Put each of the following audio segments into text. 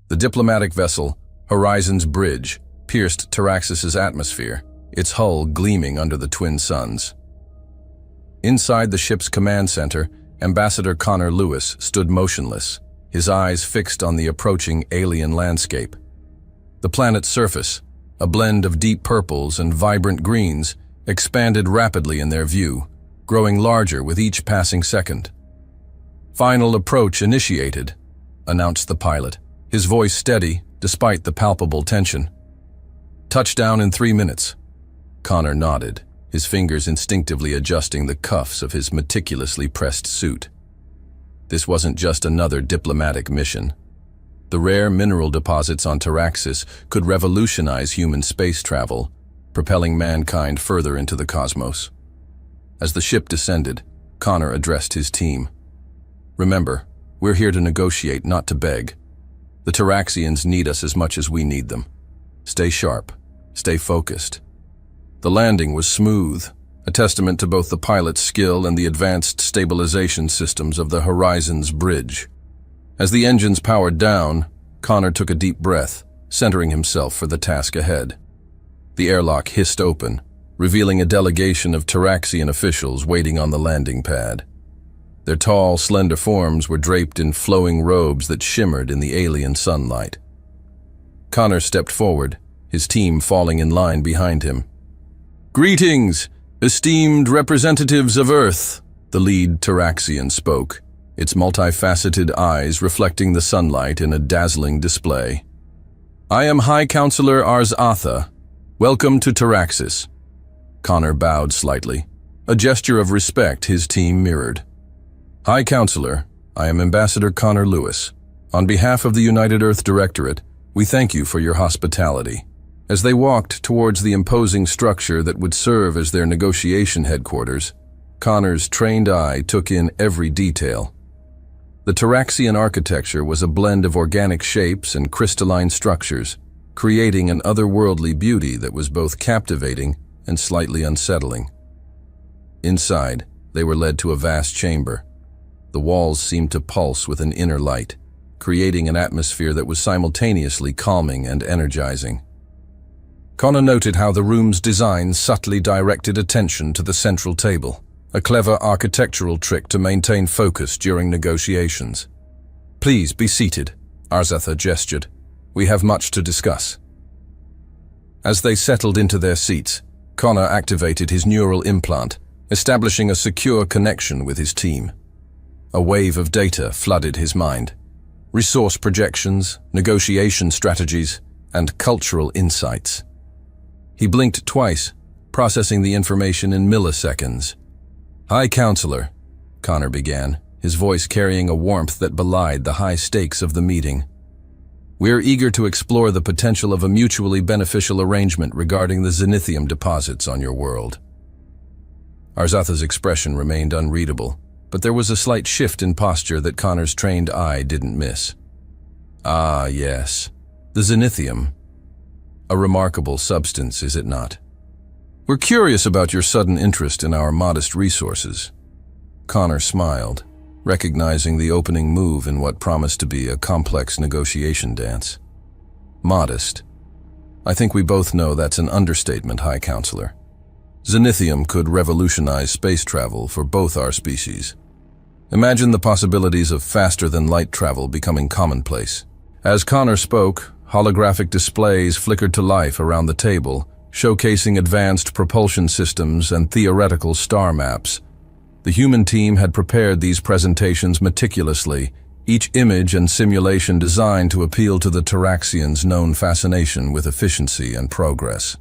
The diplomatic vessel, Horizon's Bridge, pierced Taraxis's atmosphere, its hull gleaming under the twin suns. Inside the ship's command center, Ambassador Connor Lewis stood motionless, his eyes fixed on the approaching alien landscape. The planet's surface, a blend of deep purples and vibrant greens, expanded rapidly in their view, growing larger with each passing second. "Final approach initiated," announced the pilot, his voice steady despite the palpable tension. "Touchdown in 3 minutes." Connor nodded, his fingers instinctively adjusting the cuffs of his meticulously pressed suit. This wasn't just another diplomatic mission. The rare mineral deposits on Taraxis could revolutionize human space travel, propelling mankind further into the cosmos. As the ship descended, Connor addressed his team. "Remember, we're here to negotiate, not to beg. The Taraxians need us as much as we need them. Stay sharp, stay focused." The landing was smooth, a testament to both the pilot's skill and the advanced stabilization systems of the Horizon's Bridge. As the engines powered down, Connor took a deep breath, centering himself for the task ahead. The airlock hissed open, revealing a delegation of Taraxian officials waiting on the landing pad. Their tall, slender forms were draped in flowing robes that shimmered in the alien sunlight. Connor stepped forward, his team falling in line behind him. "Greetings, esteemed representatives of Earth," the lead Taraxian spoke, its multifaceted eyes reflecting the sunlight in a dazzling display. "I am High Counselor Arzatha. Welcome to Taraxis." Connor bowed slightly, a gesture of respect his team mirrored. "High Counselor, I am Ambassador Connor Lewis. On behalf of the United Earth Directorate, we thank you for your hospitality." As they walked towards the imposing structure that would serve as their negotiation headquarters, Connor's trained eye took in every detail. The Taraxian architecture was a blend of organic shapes and crystalline structures, creating an otherworldly beauty that was both captivating and slightly unsettling. Inside, they were led to a vast chamber. The walls seemed to pulse with an inner light, creating an atmosphere that was simultaneously calming and energizing. Connor noted how the room's design subtly directed attention to the central table, a clever architectural trick to maintain focus during negotiations. "Please be seated," Arzatha gestured. "We have much to discuss." As they settled into their seats, Connor activated his neural implant, establishing a secure connection with his team. A wave of data flooded his mind. Resource projections, negotiation strategies, and cultural insights. He blinked twice, processing the information in milliseconds. "High Counselor," Connor began, his voice carrying a warmth that belied the high stakes of the meeting. "We're eager to explore the potential of a mutually beneficial arrangement regarding the zenithium deposits on your world." Arzatha's expression remained unreadable, but there was a slight shift in posture that Connor's trained eye didn't miss. "Ah, yes. The zenithium. A remarkable substance, is it not? We're curious about your sudden interest in our modest resources." Connor smiled, recognizing the opening move in what promised to be a complex negotiation dance. "Modest. I think we both know that's an understatement, High Counselor. Zenithium could revolutionize space travel for both our species. Imagine the possibilities of faster-than-light travel becoming commonplace." As Connor spoke, holographic displays flickered to life around the table, showcasing advanced propulsion systems and theoretical star maps. The human team had prepared these presentations meticulously, each image and simulation designed to appeal to the Taraxians' known fascination with efficiency and progress.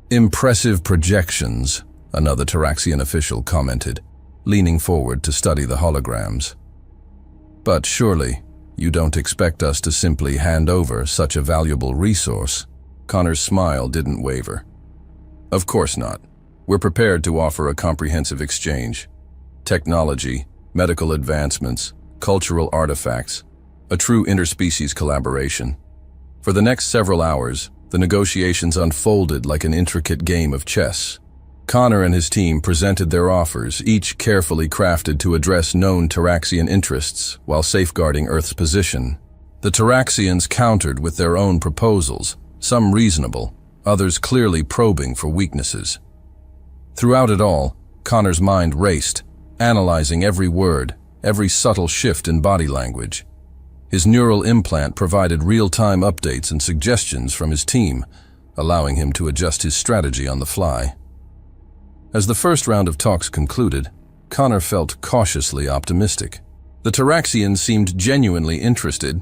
"Impressive projections," another Taraxian official commented, leaning forward to study the holograms. "But surely, you don't expect us to simply hand over such a valuable resource?" Connor's smile didn't waver. "Of course not. We're prepared to offer a comprehensive exchange. Technology, medical advancements, cultural artifacts, a true interspecies collaboration." For the next several hours, the negotiations unfolded like an intricate game of chess. Connor and his team presented their offers, each carefully crafted to address known Taraxian interests while safeguarding Earth's position The Taraxians countered with their own proposals, some reasonable, others clearly probing for weaknesses. Throughout it all, Connor's mind raced, analyzing every word, every subtle shift in body language. His neural implant provided real-time updates and suggestions from his team, allowing him to adjust his strategy on the fly. As the first round of talks concluded, Connor felt cautiously optimistic. The Taraxians seemed genuinely interested,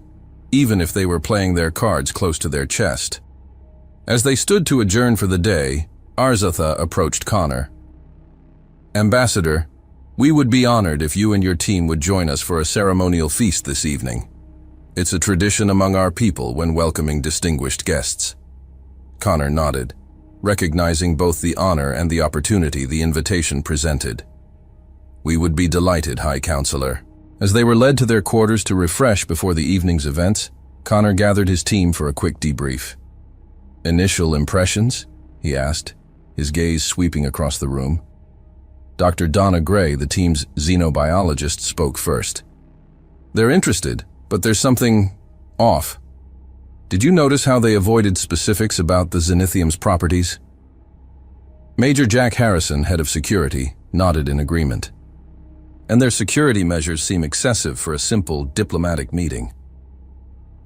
even if they were playing their cards close to their chest. As they stood to adjourn for the day, Arzatha approached Connor. "Ambassador, we would be honored if you and your team would join us for a ceremonial feast this evening. It's a tradition among our people when welcoming distinguished guests." Connor nodded, recognizing both the honor and the opportunity the invitation presented. "We would be delighted, High Counselor." As they were led to their quarters to refresh before the evening's events, Connor gathered his team for a quick debrief. "Initial impressions?" he asked, his gaze sweeping across the room. Dr. Donna Gray, the team's xenobiologist, spoke first. "They're interested, but there's something off. Did you notice how they avoided specifics about the Zenithium's properties?" Major Jack Harrison, head of security, nodded in agreement. "And their security measures seem excessive for a simple diplomatic meeting.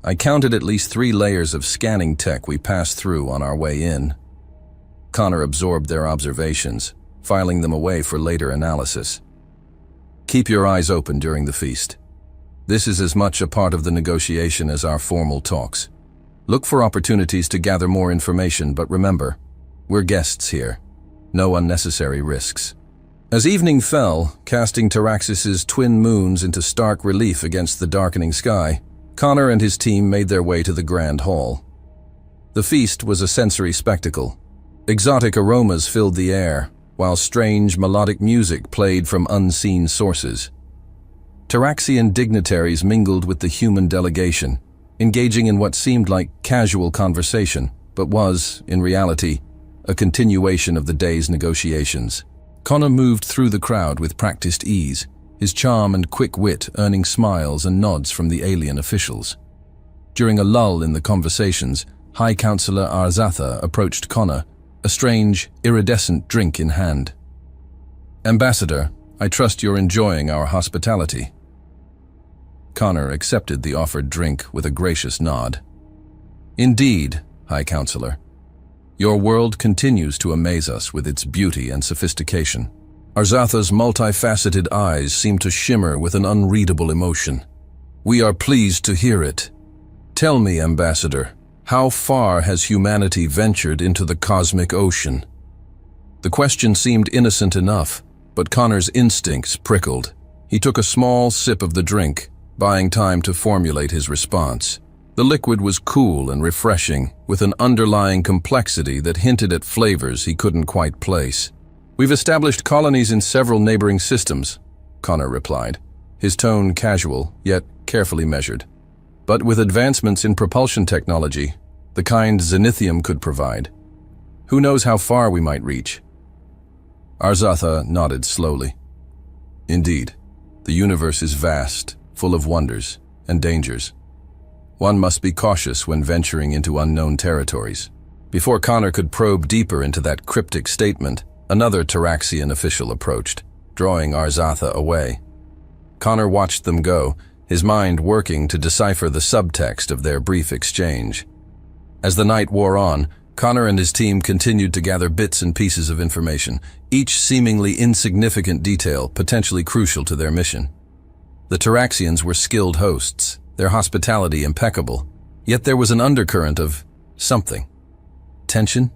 I counted at least 3 layers of scanning tech we passed through on our way in." Connor absorbed their observations, filing them away for later analysis. "Keep your eyes open during the feast. This is as much a part of the negotiation as our formal talks. Look for opportunities to gather more information, but remember, we're guests here. No unnecessary risks." As evening fell, casting Taraxis's twin moons into stark relief against the darkening sky, Connor and his team made their way to the grand hall. The feast was a sensory spectacle. Exotic aromas filled the air, while strange melodic music played from unseen sources. Taraxian dignitaries mingled with the human delegation, engaging in what seemed like casual conversation, but was, in reality, a continuation of the day's negotiations. Connor moved through the crowd with practiced ease, his charm and quick wit earning smiles and nods from the alien officials. During a lull in the conversations, High Counselor Arzatha approached Connor, a strange, iridescent drink in hand. "Ambassador, I trust you're enjoying our hospitality." Connor accepted the offered drink with a gracious nod. "Indeed, High Counselor. Your world continues to amaze us with its beauty and sophistication." Arzatha's multifaceted eyes seemed to shimmer with an unreadable emotion. "We are pleased to hear it. Tell me, Ambassador, how far has humanity ventured into the cosmic ocean?" The question seemed innocent enough, but Connor's instincts prickled. He took a small sip of the drink, buying time to formulate his response. The liquid was cool and refreshing, with an underlying complexity that hinted at flavors he couldn't quite place. "We've established colonies in several neighboring systems," Connor replied, his tone casual, yet carefully measured. "But with advancements in propulsion technology, the kind Zenithium could provide, who knows how far we might reach?" Arzatha nodded slowly. "Indeed, the universe is vast, full of wonders and dangers. One must be cautious when venturing into unknown territories." Before Connor could probe deeper into that cryptic statement, another Taraxian official approached, drawing Arzatha away. Connor watched them go, his mind working to decipher the subtext of their brief exchange. As the night wore on, Connor and his team continued to gather bits and pieces of information, each seemingly insignificant detail potentially crucial to their mission. The Taraxians were skilled hosts, their hospitality impeccable, yet there was an undercurrent of something. Tension?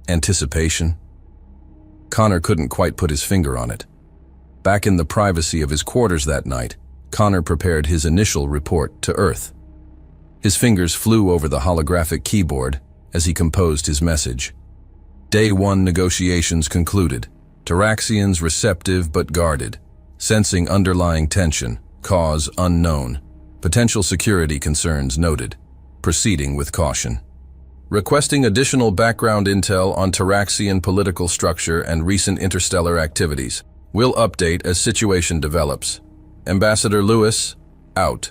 Anticipation? Connor couldn't quite put his finger on it. Back in the privacy of his quarters that night, Connor prepared his initial report to Earth. His fingers flew over the holographic keyboard as he composed his message. Day 1 negotiations concluded. Taraxians receptive but guarded. Sensing underlying tension. Cause unknown. Potential security concerns noted. Proceeding with caution. Requesting additional background intel on Taraxian political structure and recent interstellar activities. Will update as situation develops. Ambassador Lewis, out.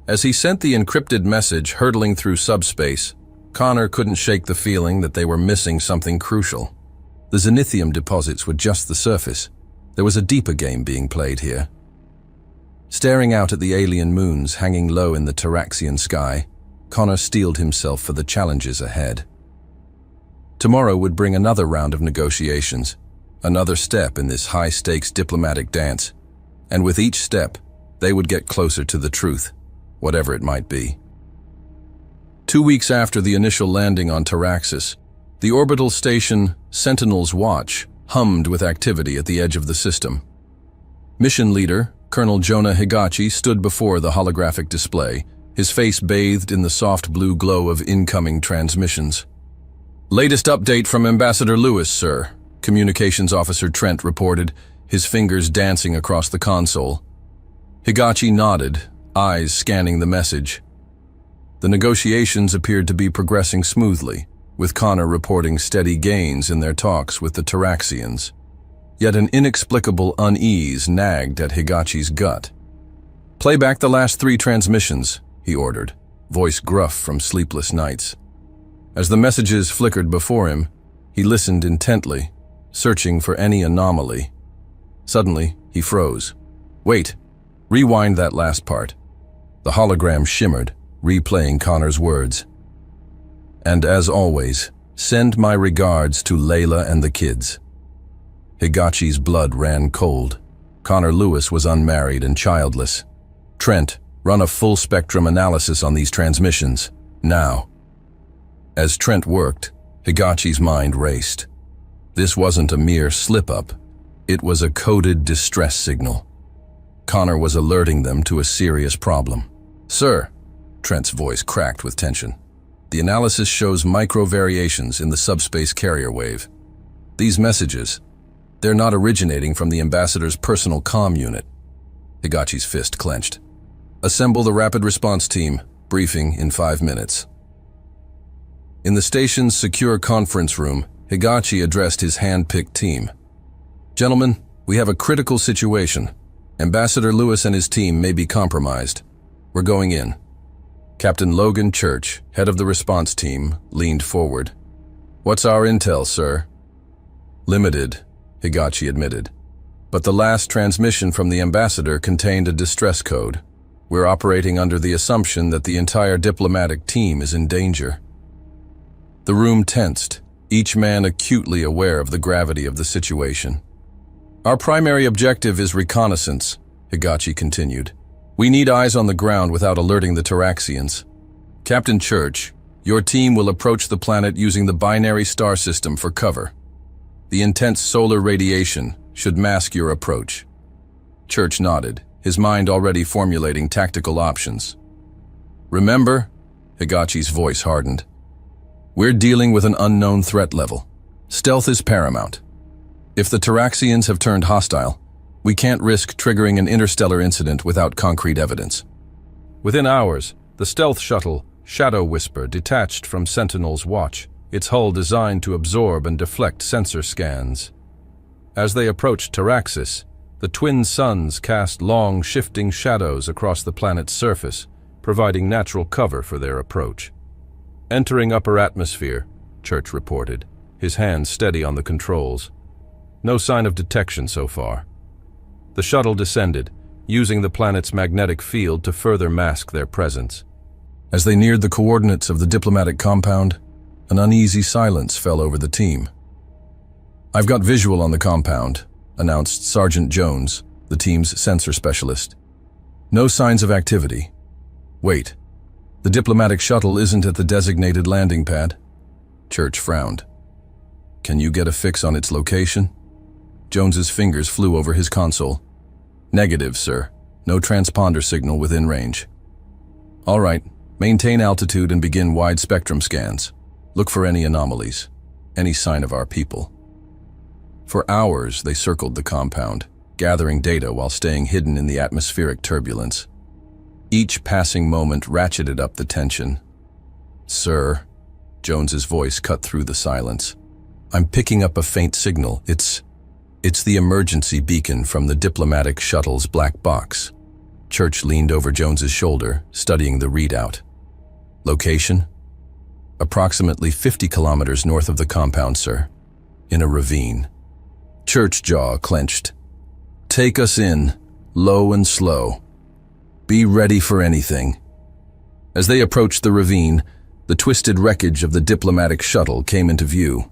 As he sent the encrypted message hurtling through subspace, Connor couldn't shake the feeling that they were missing something crucial. The zenithium deposits were just the surface. There was a deeper game being played here. Staring out at the alien moons hanging low in the Taraxian sky, Connor steeled himself for the challenges ahead. Tomorrow would bring another round of negotiations, another step in this high-stakes diplomatic dance, and with each step, they would get closer to the truth, whatever it might be. 2 weeks after the initial landing on Taraxis, the orbital station Sentinel's Watch hummed with activity at the edge of the system. Mission leader, Colonel Jonah Higachi, stood before the holographic display, his face bathed in the soft blue glow of incoming transmissions. "Latest update from Ambassador Lewis, sir," Communications Officer Trent reported, his fingers dancing across the console. Higachi nodded, eyes scanning the message. The negotiations appeared to be progressing smoothly, with Connor reporting steady gains in their talks with the Taraxians. Yet an inexplicable unease nagged at Higachi's gut. "Play back the last 3 transmissions," he ordered, voice gruff from sleepless nights. As the messages flickered before him, he listened intently, searching for any anomaly. Suddenly, he froze. "Wait, rewind that last part." The hologram shimmered, replaying Connor's words. "And as always, send my regards to Layla and the kids." Higachi's blood ran cold. Connor Lewis was unmarried and childless. "Trent, run a full-spectrum analysis on these transmissions, now." As Trent worked, Higachi's mind raced. This wasn't a mere slip-up. It was a coded distress signal. Connor was alerting them to a serious problem. "Sir," Trent's voice cracked with tension, "the analysis shows micro-variations in the subspace carrier wave. These messages, they're not originating from the ambassador's personal comm unit." Higachi's fist clenched. "Assemble the rapid response team. Briefing in 5 minutes." In the station's secure conference room, Higachi addressed his hand-picked team. "Gentlemen, we have a critical situation. Ambassador Lewis and his team may be compromised. We're going in." Captain Logan Church, head of the response team, leaned forward. "What's our intel, sir?" "Limited," Higachi admitted. "But the last transmission from the ambassador contained a distress code. We're operating under the assumption that the entire diplomatic team is in danger." The room tensed, each man acutely aware of the gravity of the situation. "Our primary objective is reconnaissance," Higachi continued. "We need eyes on the ground without alerting the Taraxians. Captain Church, your team will approach the planet using the binary star system for cover. The intense solar radiation should mask your approach." Church nodded, his mind already formulating tactical options. "Remember," Higachi's voice hardened, "we're dealing with an unknown threat level. Stealth is paramount. If the Taraxians have turned hostile, we can't risk triggering an interstellar incident without concrete evidence." Within hours, the stealth shuttle, Shadow Whisper, detached from Sentinel's Watch, its hull designed to absorb and deflect sensor scans. As they approached Taraxis, the twin suns cast long, shifting shadows across the planet's surface, providing natural cover for their approach. "Entering upper atmosphere," Church reported, his hands steady on the controls. "No sign of detection so far." The shuttle descended, using the planet's magnetic field to further mask their presence. As they neared the coordinates of the diplomatic compound, an uneasy silence fell over the team. "I've got visual on the compound," announced Sergeant Jones, the team's sensor specialist. "No signs of activity. Wait, the diplomatic shuttle isn't at the designated landing pad." Church frowned. "Can you get a fix on its location?" Jones's fingers flew over his console. "Negative, sir. No transponder signal within range." "All right, maintain altitude and begin wide spectrum scans. Look for any anomalies, any sign of our people." For hours, they circled the compound, gathering data while staying hidden in the atmospheric turbulence. Each passing moment ratcheted up the tension. "Sir," Jones's voice cut through the silence, "I'm picking up a faint signal. It's the emergency beacon from the diplomatic shuttle's black box." Church leaned over Jones's shoulder, studying the readout. Location? Approximately 50 kilometers north of the compound, sir. In a ravine. Church jaw clenched. Take us in, low and slow. Be ready for anything. As they approached the ravine, the twisted wreckage of the diplomatic shuttle came into view.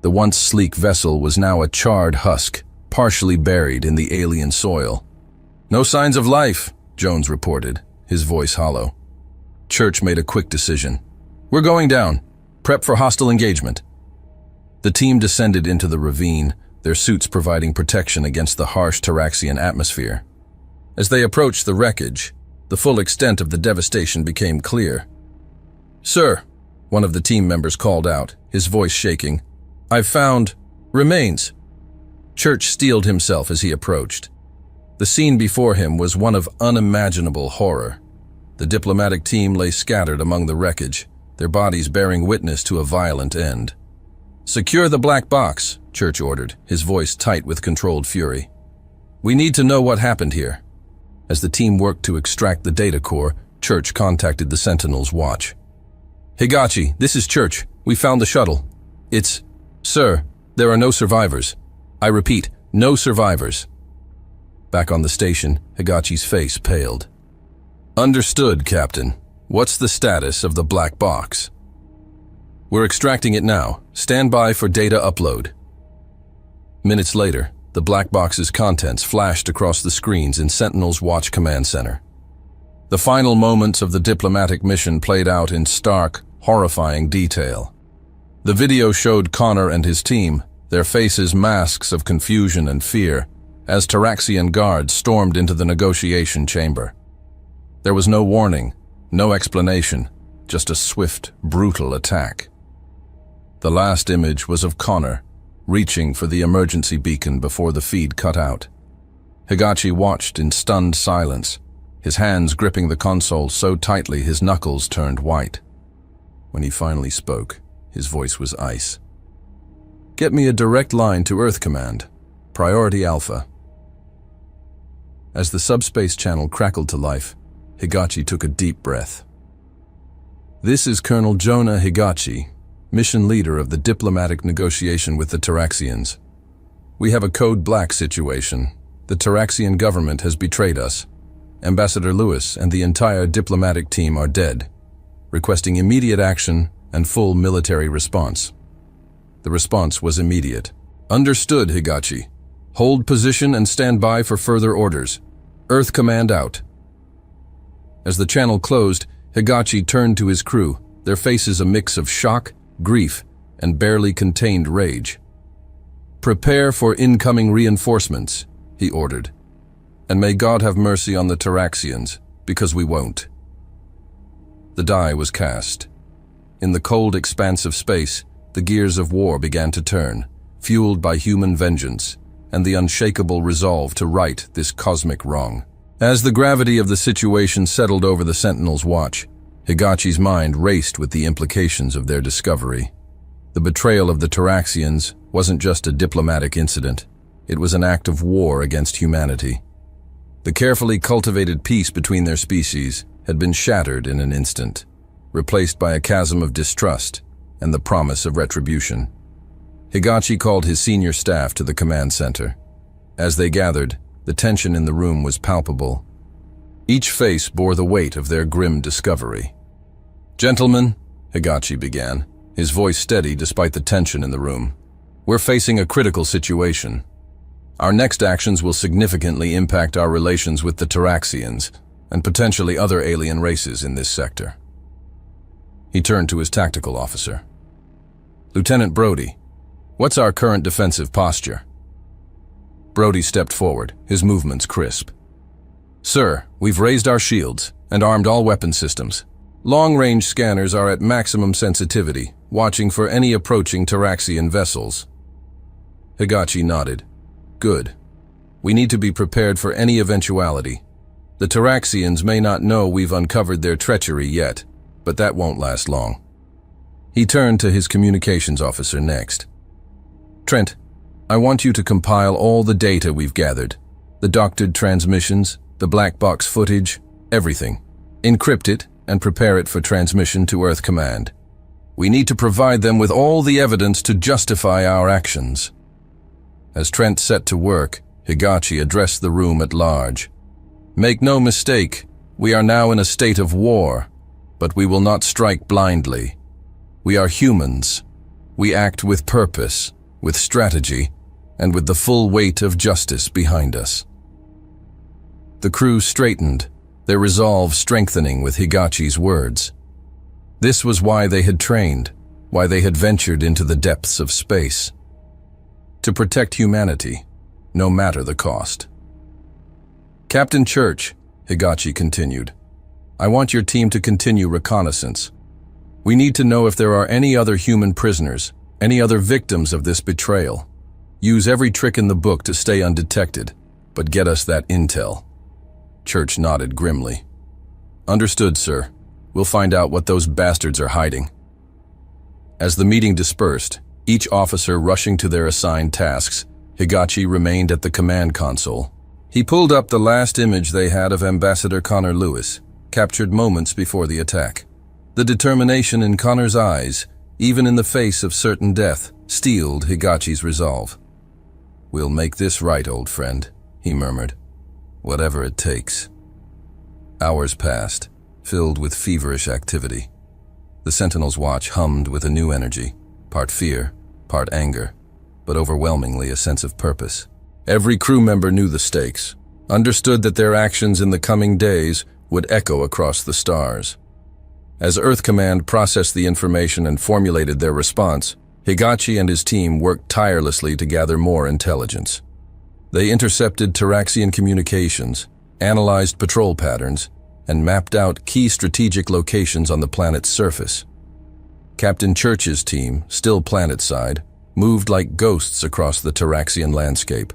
The once sleek vessel was now a charred husk, partially buried in the alien soil. No signs of life, Jones reported, his voice hollow. Church made a quick decision. We're going down. Prep for hostile engagement. The team descended into the ravine, their suits providing protection against the harsh Taraxian atmosphere. As they approached the wreckage, the full extent of the devastation became clear. Sir, one of the team members called out, his voice shaking. I've found remains. Church steeled himself as he approached. The scene before him was one of unimaginable horror. The diplomatic team lay scattered among the wreckage, their bodies bearing witness to a violent end. Secure the black box, Church ordered, his voice tight with controlled fury. We need to know what happened here. As the team worked to extract the data core, Church contacted the Sentinel's watch. Higachi, this is Church. We found the shuttle. Sir, there are no survivors. I repeat, no survivors. Back on the station, Higachi's face paled. Understood, Captain. What's the status of the black box? We're extracting it now. Stand by for data upload. Minutes later, the black box's contents flashed across the screens in Sentinel's Watch Command Center. The final moments of the diplomatic mission played out in stark, horrifying detail. The video showed Connor and his team, their faces masks of confusion and fear, as Taraxian guards stormed into the negotiation chamber. There was no warning, no explanation, just a swift, brutal attack. The last image was of Connor, reaching for the emergency beacon before the feed cut out. Higachi watched in stunned silence, his hands gripping the console so tightly his knuckles turned white. When he finally spoke, his voice was ice. Get me a direct line to Earth Command. Priority Alpha. As the subspace channel crackled to life, Higachi took a deep breath. This is Colonel Jonah Higachi, mission leader of the diplomatic negotiation with the Taraxians. We have a code black situation. The Taraxian government has betrayed us. Ambassador Lewis and the entire diplomatic team are dead, requesting immediate action and full military response. The response was immediate. Understood, Higachi. Hold position and stand by for further orders. Earth Command out. As the channel closed, Higachi turned to his crew, their faces a mix of shock, grief, and barely contained rage. Prepare for incoming reinforcements, he ordered. And may God have mercy on the Taraxians, because we won't. The die was cast. In the cold expanse of space, the gears of war began to turn, fueled by human vengeance and the unshakable resolve to right this cosmic wrong. As the gravity of the situation settled over the Sentinel's watch, Higachi's mind raced with the implications of their discovery. The betrayal of the Taraxians wasn't just a diplomatic incident, it was an act of war against humanity. The carefully cultivated peace between their species had been shattered in an instant, replaced by a chasm of distrust and the promise of retribution. Higachi called his senior staff to the command center. As they gathered, the tension in the room was palpable. Each face bore the weight of their grim discovery. Gentlemen, Higachi began, his voice steady despite the tension in the room. We're facing a critical situation. Our next actions will significantly impact our relations with the Taraxians and potentially other alien races in this sector. He turned to his tactical officer. Lieutenant Brody, what's our current defensive posture? Brody stepped forward, his movements crisp. Sir, we've raised our shields and armed all weapon systems. Long-range scanners are at maximum sensitivity, watching for any approaching Taraxian vessels. Higachi nodded. Good. We need to be prepared for any eventuality. The Taraxians may not know we've uncovered their treachery yet, but that won't last long. He turned to his communications officer next. Trent, I want you to compile all the data we've gathered, the doctored transmissions, the black box footage, everything. Encrypt it and prepare it for transmission to Earth Command. We need to provide them with all the evidence to justify our actions. As Trent set to work, Higachi addressed the room at large. Make no mistake, we are now in a state of war, but we will not strike blindly. We are humans. We act with purpose, with strategy, and with the full weight of justice behind us. The crew straightened, their resolve strengthening with Higachi's words. This was why they had trained, why they had ventured into the depths of space. To protect humanity, no matter the cost. Captain Church, Higachi continued, I want your team to continue reconnaissance. We need to know if there are any other human prisoners, any other victims of this betrayal. Use every trick in the book to stay undetected, but get us that intel. Church nodded grimly. Understood, sir. We'll find out what those bastards are hiding. As the meeting dispersed, each officer rushing to their assigned tasks, Higachi remained at the command console. He pulled up the last image they had of Ambassador Connor Lewis, captured moments before the attack. The determination in Connor's eyes, even in the face of certain death, steeled Higachi's resolve. We'll make this right, old friend, he murmured. Whatever it takes. Hours passed, filled with feverish activity. The Sentinel's watch hummed with a new energy, part fear, part anger, but overwhelmingly a sense of purpose. Every crew member knew the stakes, understood that their actions in the coming days would echo across the stars. As Earth Command processed the information and formulated their response, Higachi and his team worked tirelessly to gather more intelligence. They intercepted Taraxian communications, analyzed patrol patterns, and mapped out key strategic locations on the planet's surface. Captain Church's team, still planetside, moved like ghosts across the Taraxian landscape.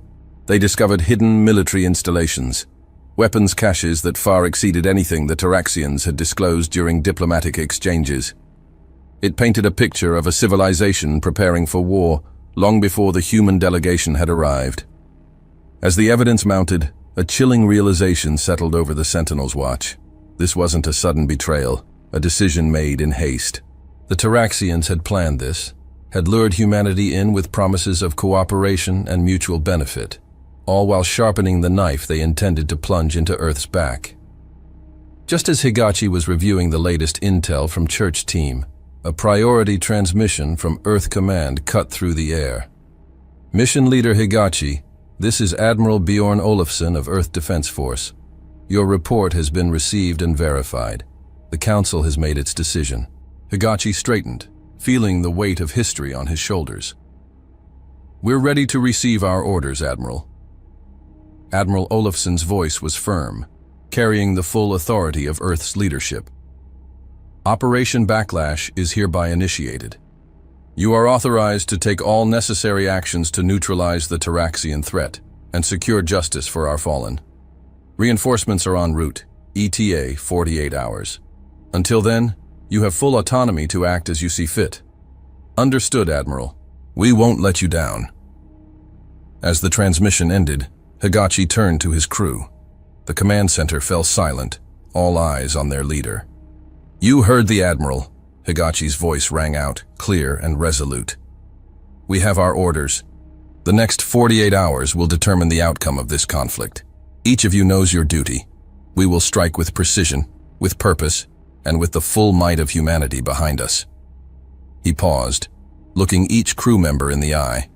They discovered hidden military installations, weapons caches that far exceeded anything the Taraxians had disclosed during diplomatic exchanges. It painted a picture of a civilization preparing for war long before the human delegation had arrived. As the evidence mounted, a chilling realization settled over the Sentinel's watch. This wasn't a sudden betrayal, a decision made in haste. The Taraxians had planned this, had lured humanity in with promises of cooperation and mutual benefit, all while sharpening the knife they intended to plunge into Earth's back. Just as Higachi was reviewing the latest intel from Church Team, a priority transmission from Earth Command cut through the air. Mission Leader Higachi, this is Admiral Bjorn Olafsson of Earth Defense Force. Your report has been received and verified. The Council has made its decision. Higachi straightened, feeling the weight of history on his shoulders. We're ready to receive our orders, Admiral. Admiral Olafsson's voice was firm, carrying the full authority of Earth's leadership. Operation Backlash is hereby initiated. You are authorized to take all necessary actions to neutralize the Taraxian threat and secure justice for our fallen. Reinforcements are en route, ETA 48 hours. Until then, you have full autonomy to act as you see fit. Understood, Admiral. We won't let you down. As the transmission ended, Higachi turned to his crew. The command center fell silent, all eyes on their leader. You heard the Admiral. Higachi's voice rang out, clear and resolute. We have our orders. The next 48 hours will determine the outcome of this conflict. Each of you knows your duty. We will strike with precision, with purpose, and with the full might of humanity behind us. He paused, looking each crew member in the eye.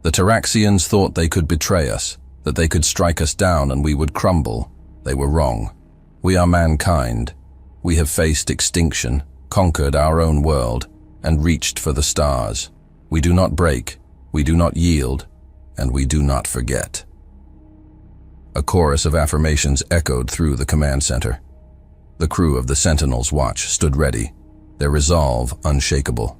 The Taraxians thought they could betray us, that they could strike us down and we would crumble. They were wrong. We are mankind. We have faced extinction, conquered our own world, and reached for the stars. We do not break, we do not yield, and we do not forget. A chorus of affirmations echoed through the command center. The crew of the Sentinel's watch stood ready, their resolve unshakable.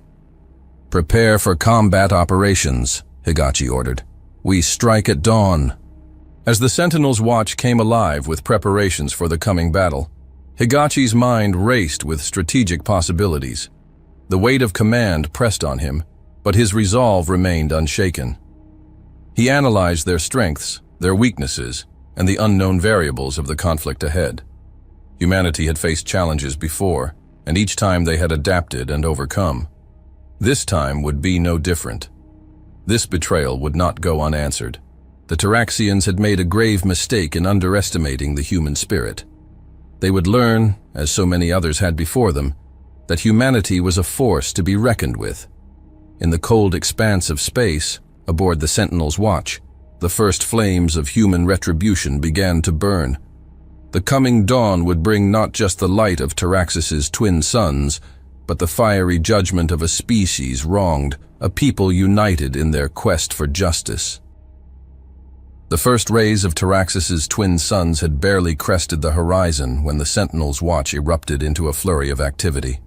Prepare for combat operations, Higachi ordered. We strike at dawn. As the Sentinel's watch came alive with preparations for the coming battle, Higachi's mind raced with strategic possibilities. The weight of command pressed on him, but his resolve remained unshaken. He analyzed their strengths, their weaknesses, and the unknown variables of the conflict ahead. Humanity had faced challenges before, and each time they had adapted and overcome. This time would be no different. This betrayal would not go unanswered. The Taraxians had made a grave mistake in underestimating the human spirit. They would learn, as so many others had before them, that humanity was a force to be reckoned with. In the cold expanse of space, aboard the Sentinel's watch, the first flames of human retribution began to burn. The coming dawn would bring not just the light of Taraxis's twin suns, but the fiery judgment of a species wronged, a people united in their quest for justice. The first rays of Taraxis's twin suns had barely crested the horizon when the Sentinel's watch erupted into a flurry of activity.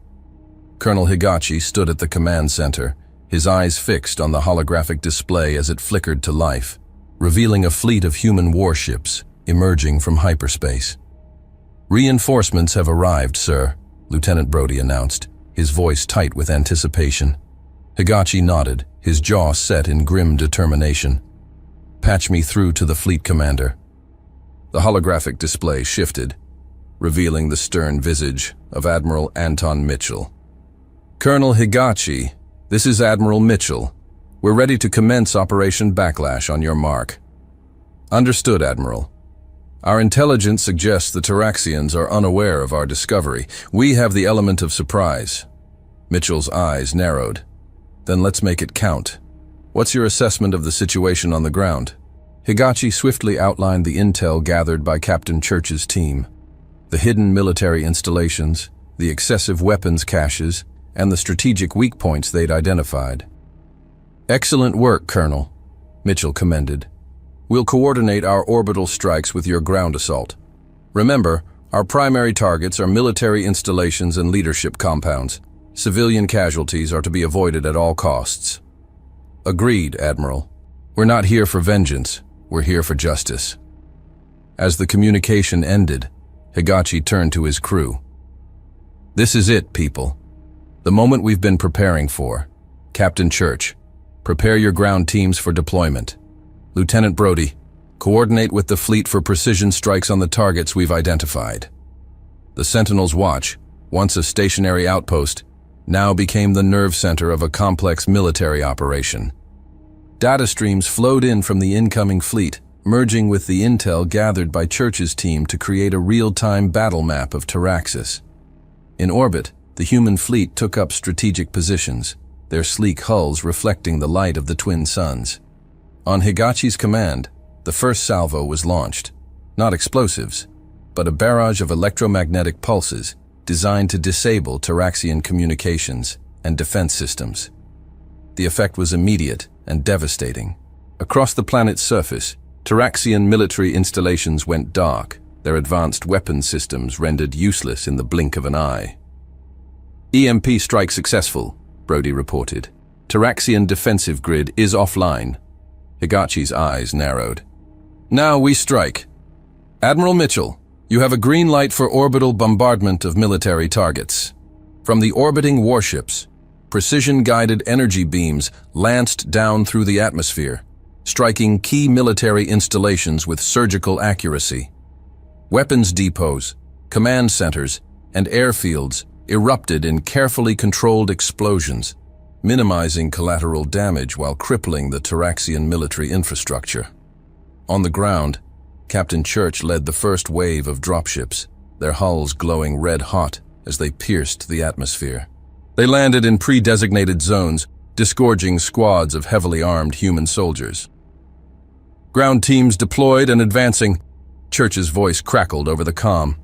Colonel Higachi stood at the command center, his eyes fixed on the holographic display as it flickered to life, revealing a fleet of human warships emerging from hyperspace. "Reinforcements have arrived, sir," Lieutenant Brody announced, his voice tight with anticipation. Higachi nodded, his jaw set in grim determination. "Patch me through to the fleet commander." The holographic display shifted, revealing the stern visage of Admiral Anton Mitchell. "Colonel Higachi, this is Admiral Mitchell. We're ready to commence Operation Backlash on your mark." "Understood, Admiral. Our intelligence suggests the Taraxians are unaware of our discovery. We have the element of surprise." Mitchell's eyes narrowed. "Then let's make it count. What's your assessment of the situation on the ground?" Higachi swiftly outlined the intel gathered by Captain Church's team. The hidden military installations, the excessive weapons caches, and the strategic weak points they'd identified. "Excellent work, Colonel," Mitchell commended. "We'll coordinate our orbital strikes with your ground assault. Remember, our primary targets are military installations and leadership compounds. Civilian casualties are to be avoided at all costs." "Agreed, Admiral. We're not here for vengeance, we're here for justice." As the communication ended, Higachi turned to his crew. "This is it, people. The moment we've been preparing for. Captain Church, prepare your ground teams for deployment. Lieutenant Brody, coordinate with the fleet for precision strikes on the targets we've identified." The Sentinel's watch, once a stationary outpost, now became the nerve center of a complex military operation. Data streams flowed in from the incoming fleet, merging with the intel gathered by Church's team to create a real-time battle map of Taraxis. In orbit, the human fleet took up strategic positions, their sleek hulls reflecting the light of the twin suns. On Higachi's command, the first salvo was launched. Not explosives, but a barrage of electromagnetic pulses designed to disable Taraxian communications and defense systems. The effect was immediate and devastating. Across the planet's surface, Taraxian military installations went dark, their advanced weapon systems rendered useless in the blink of an eye. "EMP strike successful," Brody reported. "Taraxian defensive grid is offline." Higachi's eyes narrowed. "Now we strike. Admiral Mitchell, you have a green light for orbital bombardment of military targets." From the orbiting warships, precision-guided energy beams lanced down through the atmosphere, striking key military installations with surgical accuracy. Weapons depots, command centers, and airfields erupted in carefully controlled explosions, minimizing collateral damage while crippling the Taraxian military infrastructure. On the ground, Captain Church led the first wave of dropships, their hulls glowing red-hot as they pierced the atmosphere. They landed in pre-designated zones, disgorging squads of heavily armed human soldiers. "Ground teams deployed and advancing," Church's voice crackled over the comm.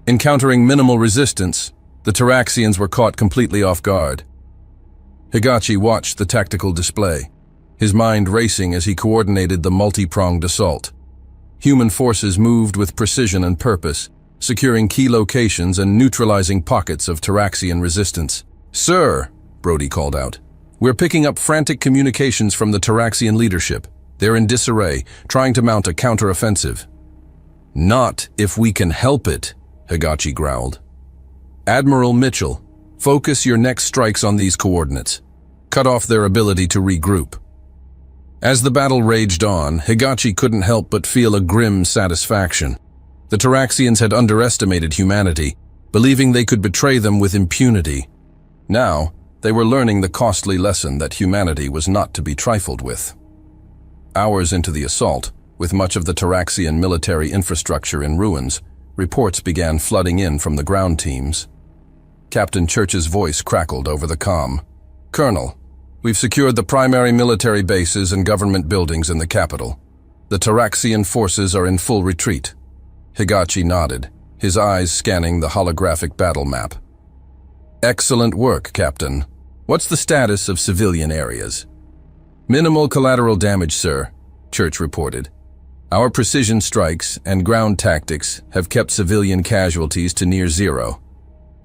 Encountering minimal resistance, the Taraxians were caught completely off guard. Higachi watched the tactical display, his mind racing as he coordinated the multi-pronged assault. Human forces moved with precision and purpose, securing key locations and neutralizing pockets of Taraxian resistance. "Sir," Brody called out, "we're picking up frantic communications from the Taraxian leadership. They're in disarray, trying to mount a counteroffensive." "Not if we can help it," Higachi growled. "Admiral Mitchell, focus your next strikes on these coordinates. Cut off their ability to regroup." As the battle raged on, Higachi couldn't help but feel a grim satisfaction. The Taraxians had underestimated humanity, believing they could betray them with impunity. Now, they were learning the costly lesson that humanity was not to be trifled with. Hours into the assault, with much of the Taraxian military infrastructure in ruins, reports began flooding in from the ground teams. Captain Church's voice crackled over the comm. "Colonel, we've secured the primary military bases and government buildings in the capital. The Taraxian forces are in full retreat." Higachi nodded, his eyes scanning the holographic battle map. "Excellent work, Captain. What's the status of civilian areas?" "Minimal collateral damage, sir," Church reported. "Our precision strikes and ground tactics have kept civilian casualties to near zero.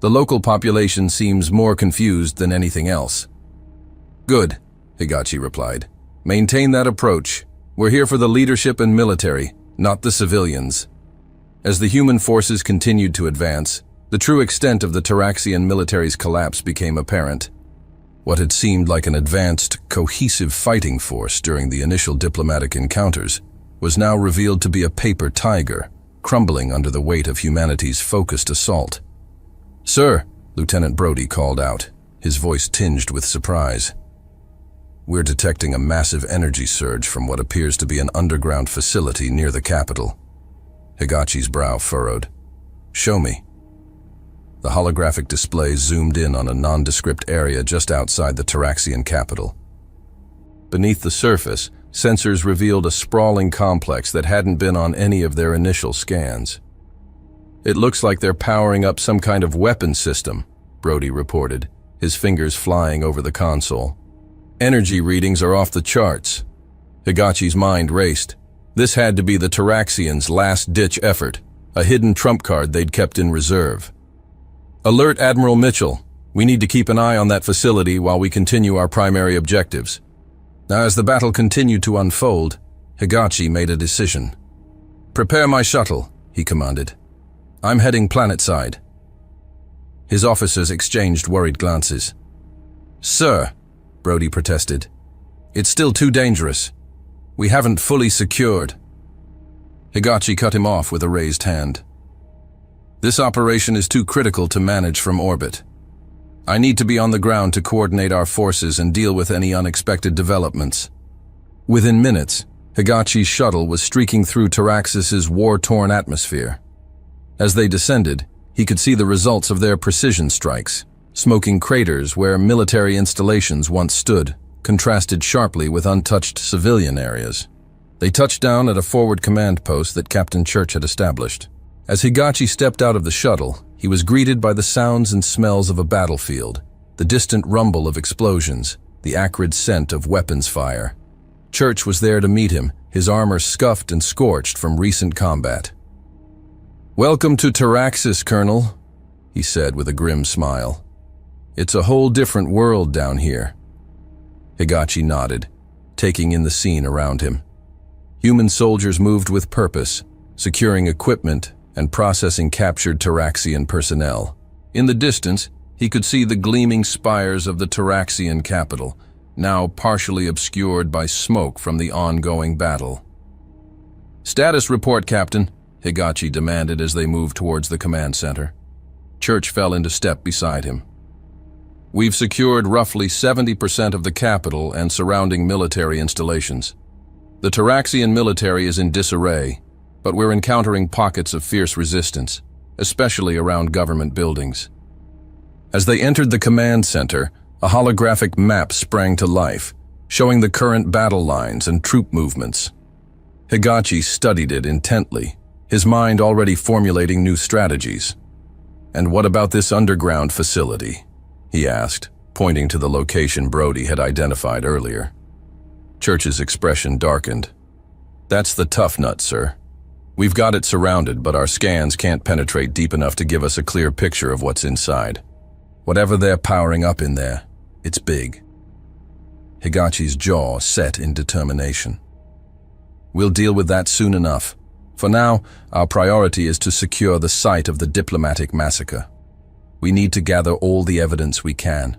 The local population seems more confused than anything else." "Good," Higachi replied. "Maintain that approach. We're here for the leadership and military, not the civilians." As the human forces continued to advance, the true extent of the Taraxian military's collapse became apparent. What had seemed like an advanced, cohesive fighting force during the initial diplomatic encounters was now revealed to be a paper tiger, crumbling under the weight of humanity's focused assault. "Sir," Lieutenant Brody called out, his voice tinged with surprise. "We're detecting a massive energy surge from what appears to be an underground facility near the capital." Higachi's brow furrowed. "Show me." The holographic display zoomed in on a nondescript area just outside the Taraxian capital. Beneath the surface, sensors revealed a sprawling complex that hadn't been on any of their initial scans. "It looks like they're powering up some kind of weapon system," Brody reported, his fingers flying over the console. "Energy readings are off the charts." Higachi's mind raced. This had to be the Taraxians' last-ditch effort, a hidden trump card they'd kept in reserve. "Alert Admiral Mitchell. We need to keep an eye on that facility while we continue our primary objectives." Now, as the battle continued to unfold, Higachi made a decision. "Prepare my shuttle," he commanded. "I'm heading planetside." His officers exchanged worried glances. "Sir," Brody protested, "it's still too dangerous. We haven't fully secured." Higachi cut him off with a raised hand. "This operation is too critical to manage from orbit. I need to be on the ground to coordinate our forces and deal with any unexpected developments." Within minutes, Higachi's shuttle was streaking through Taraxis's war-torn atmosphere. As they descended, he could see the results of their precision strikes, smoking craters where military installations once stood, contrasted sharply with untouched civilian areas. They touched down at a forward command post that Captain Church had established. As Higachi stepped out of the shuttle, he was greeted by the sounds and smells of a battlefield, the distant rumble of explosions, the acrid scent of weapons fire. Church was there to meet him, his armor scuffed and scorched from recent combat. "Welcome to Taraxis, Colonel," he said with a grim smile. "It's a whole different world down here." Higachi nodded, taking in the scene around him. Human soldiers moved with purpose, securing equipment and processing captured Taraxian personnel. In the distance, he could see the gleaming spires of the Taraxian capital, now partially obscured by smoke from the ongoing battle. "Status report, Captain," Higachi demanded as they moved towards the command center. Church fell into step beside him. "We've secured roughly 70% of the capital and surrounding military installations. The Taraxian military is in disarray, but we're encountering pockets of fierce resistance, especially around government buildings." As they entered the command center, a holographic map sprang to life, showing the current battle lines and troop movements. Higachi studied it intently, his mind already formulating new strategies. "And what about this underground facility?" he asked, pointing to the location Brody had identified earlier. Church's expression darkened. "That's the tough nut, sir. We've got it surrounded, but our scans can't penetrate deep enough to give us a clear picture of what's inside. Whatever they're powering up in there, it's big." Higachi's jaw set in determination. "We'll deal with that soon enough. For now, our priority is to secure the site of the diplomatic massacre. We need to gather all the evidence we can."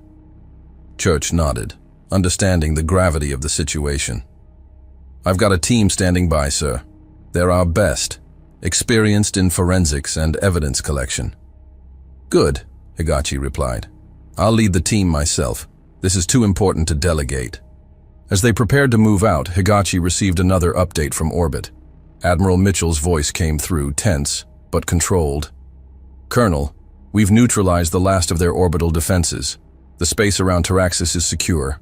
Church nodded, understanding the gravity of the situation. I've got a team standing by, sir. They're our best, experienced in forensics and evidence collection. Good, Higachi replied. I'll lead the team myself. This is too important to delegate. As they prepared to move out, Higachi received another update from orbit. Admiral Mitchell's voice came through, tense, but controlled. Colonel, we've neutralized the last of their orbital defenses. The space around Taraxis is secure.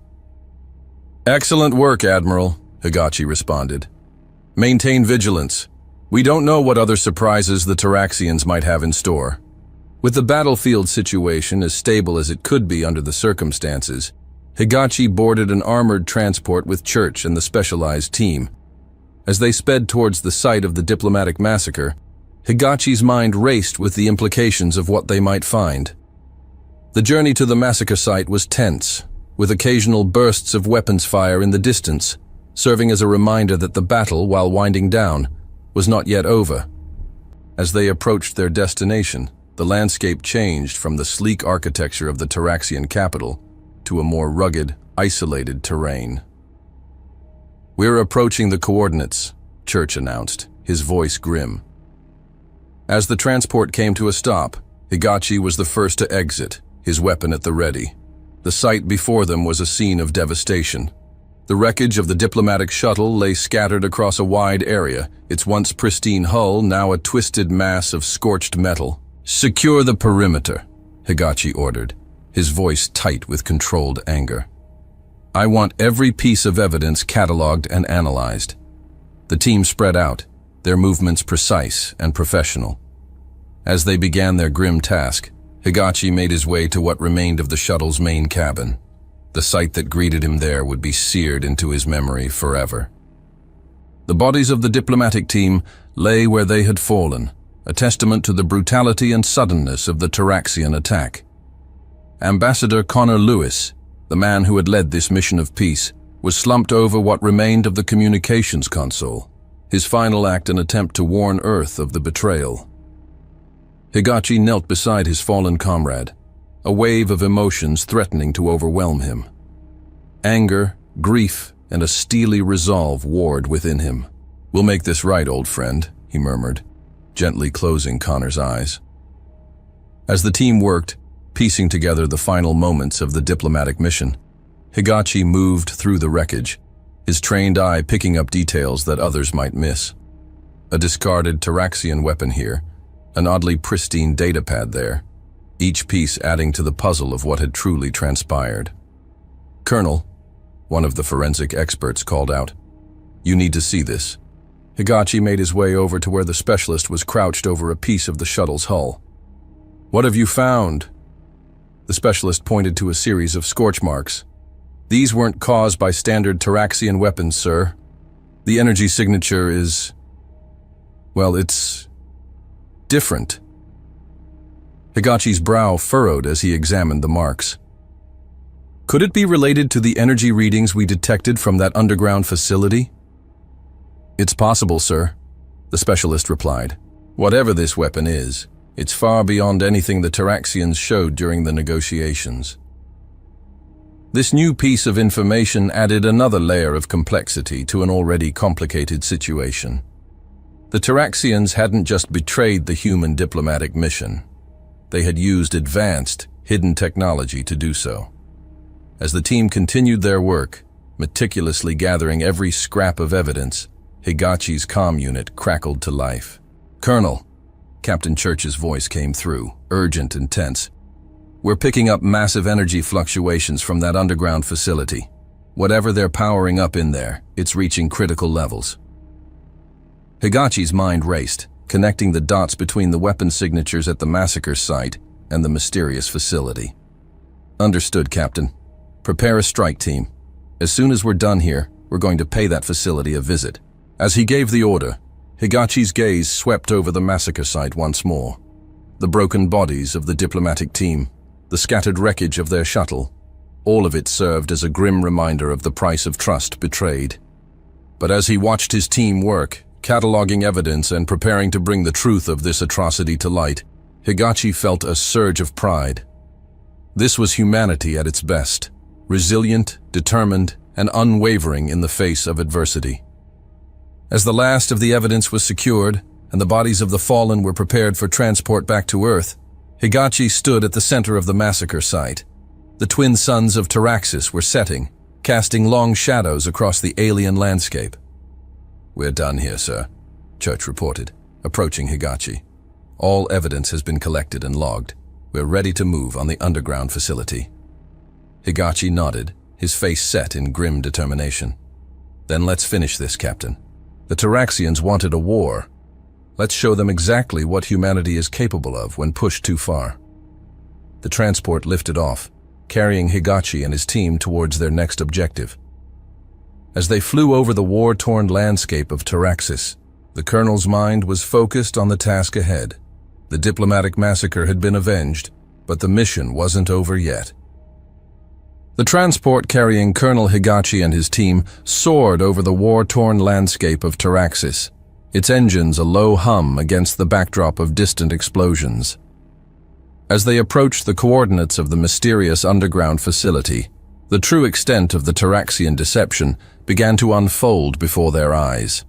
Excellent work, Admiral, Higachi responded. Maintain vigilance. We don't know what other surprises the Taraxians might have in store. With the battlefield situation as stable as it could be under the circumstances, Higachi boarded an armored transport with Church and the specialized team. As they sped towards the site of the diplomatic massacre, Higachi's mind raced with the implications of what they might find. The journey to the massacre site was tense, with occasional bursts of weapons fire in the distance, serving as a reminder that the battle, while winding down, was not yet over. As they approached their destination, the landscape changed from the sleek architecture of the Taraxian capital to a more rugged, isolated terrain. We're approaching the coordinates, Church announced, his voice grim. As the transport came to a stop, Higachi was the first to exit, his weapon at the ready. The sight before them was a scene of devastation. The wreckage of the diplomatic shuttle lay scattered across a wide area, its once pristine hull now a twisted mass of scorched metal. Secure the perimeter, Higachi ordered, his voice tight with controlled anger. I want every piece of evidence cataloged and analyzed. The team spread out, their movements precise and professional. As they began their grim task, Higachi made his way to what remained of the shuttle's main cabin. The sight that greeted him there would be seared into his memory forever. The bodies of the diplomatic team lay where they had fallen, a testament to the brutality and suddenness of the Taraxian attack. Ambassador Connor Lewis, the man who had led this mission of peace, was slumped over what remained of the communications console, his final act an attempt to warn Earth of the betrayal. Higachi knelt beside his fallen comrade, a wave of emotions threatening to overwhelm him. Anger, grief, and a steely resolve warred within him. We'll make this right, old friend, he murmured, gently closing Connor's eyes. As the team worked, piecing together the final moments of the diplomatic mission, Higachi moved through the wreckage, his trained eye picking up details that others might miss. A discarded Taraxian weapon here, an oddly pristine datapad there, each piece adding to the puzzle of what had truly transpired. Colonel, one of the forensic experts called out, you need to see this. Higachi made his way over to where the specialist was crouched over a piece of the shuttle's hull. What have you found? The specialist pointed to a series of scorch marks. These weren't caused by standard Taraxian weapons, sir. The energy signature is, well, it's different. Higachi's brow furrowed as he examined the marks. Could it be related to the energy readings we detected from that underground facility? It's possible, sir, the specialist replied. Whatever this weapon is, it's far beyond anything the Taraxians showed during the negotiations. This new piece of information added another layer of complexity to an already complicated situation. The Taraxians hadn't just betrayed the human diplomatic mission. They had used advanced, hidden technology to do so. As the team continued their work, meticulously gathering every scrap of evidence, Higachi's comm unit crackled to life. Colonel, Captain Church's voice came through, urgent and tense. We're picking up massive energy fluctuations from that underground facility. Whatever they're powering up in there, it's reaching critical levels. Higachi's mind raced, connecting the dots between the weapon signatures at the massacre site and the mysterious facility. Understood, Captain. Prepare a strike team. As soon as we're done here, we're going to pay that facility a visit. As he gave the order, Higachi's gaze swept over the massacre site once more. The broken bodies of the diplomatic team, the scattered wreckage of their shuttle, all of it served as a grim reminder of the price of trust betrayed. But as he watched his team work, cataloging evidence and preparing to bring the truth of this atrocity to light, Higachi felt a surge of pride. This was humanity at its best, resilient, determined, and unwavering in the face of adversity. As the last of the evidence was secured, and the bodies of the fallen were prepared for transport back to Earth, Higachi stood at the center of the massacre site. The twin suns of Taraxis were setting, casting long shadows across the alien landscape. "We're done here, sir," Church reported, approaching Higachi. "All evidence has been collected and logged. We're ready to move on the underground facility." Higachi nodded, his face set in grim determination. "Then let's finish this, Captain. The Taraxians wanted a war. Let's show them exactly what humanity is capable of when pushed too far." The transport lifted off, carrying Higachi and his team towards their next objective. As they flew over the war-torn landscape of Taraxis, the Colonel's mind was focused on the task ahead. The diplomatic massacre had been avenged, but the mission wasn't over yet. The transport carrying Colonel Higachi and his team soared over the war-torn landscape of Taraxis, its engines a low hum against the backdrop of distant explosions. As they approached the coordinates of the mysterious underground facility, the true extent of the Taraxian deception began to unfold before their eyes.